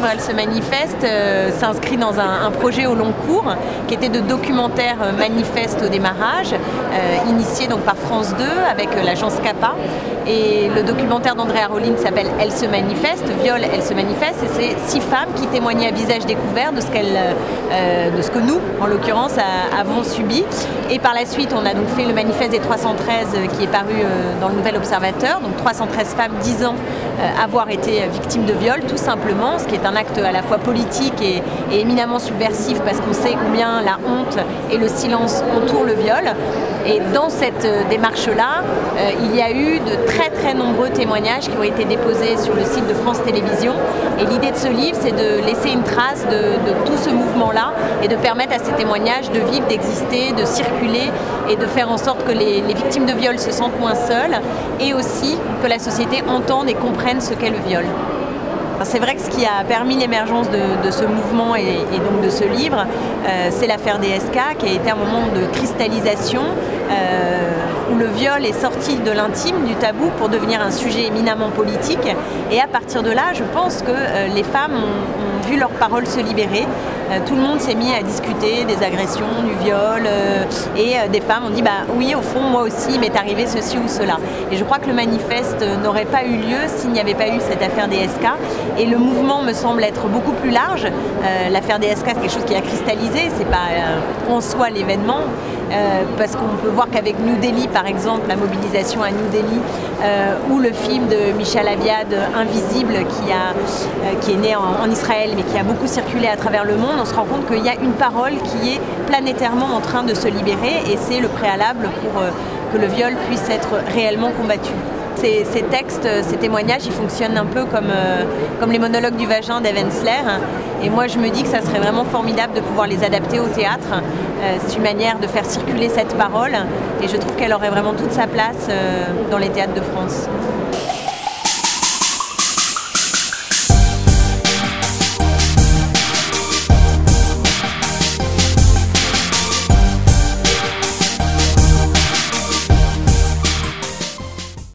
livre Elle se manifeste s'inscrit dans un projet au long cours qui était de documentaire manifeste au démarrage, initié donc par France 2 avec l'agence CAPA. Et le documentaire d'Andrea Rollin s'appelle Elle se manifeste, Viol, Elle se manifeste, et c'est 6 femmes qui témoignaient à visage découvert de ce que nous, en l'occurrence, avons subi. Et par la suite, on a donc fait le manifeste des 313 qui est paru dans le Nouvel Observateur, donc 313 femmes disant avoir été victimes de viol, tout simplement, ce qui est un acte à la fois politique et éminemment subversif parce qu'on sait combien la honte et le silence entourent le viol. Et dans cette démarche-là, il y a eu de très nombreux témoignages qui ont été déposés sur le site de France Télévisions. Et l'idée de ce livre, c'est de laisser une trace de tout ce mouvement-là et de permettre à ces témoignages de vivre, d'exister, de circuler et de faire en sorte que les victimes de viol se sentent moins seules et aussi que la société entende et comprenne ce qu'est le viol. C'est vrai que ce qui a permis l'émergence de ce mouvement et donc de ce livre, c'est l'affaire DSK qui a été un moment de cristallisation où le viol est sorti de l'intime, du tabou, pour devenir un sujet éminemment politique. Et à partir de là, je pense que les femmes ont vu leurs paroles se libérer. Tout le monde s'est mis à discuter des agressions, du viol, et des femmes ont dit bah oui, au fond, moi aussi, il m'est arrivé ceci ou cela. Et je crois que le manifeste n'aurait pas eu lieu s'il n'y avait pas eu cette affaire DSK. Et le mouvement me semble être beaucoup plus large. L'affaire DSK, c'est quelque chose qui a cristallisé, c'est pas en soi l'événement, parce qu'on peut voir qu'avec New Delhi, par exemple, la mobilisation à New Delhi, ou le film de Michel Aviad, Invisible, qui est né en Israël, mais qui a beaucoup circulé à travers le monde, on se rend compte qu'il y a une parole qui est planétairement en train de se libérer, et c'est le préalable pour que le viol puisse être réellement combattu. Ces textes, ces témoignages, ils fonctionnent un peu comme les monologues du vagin d'Eve Ensler. Et moi, je me dis que ça serait vraiment formidable de pouvoir les adapter au théâtre. C'est une manière de faire circuler cette parole. Et je trouve qu'elle aurait vraiment toute sa place dans les théâtres de France.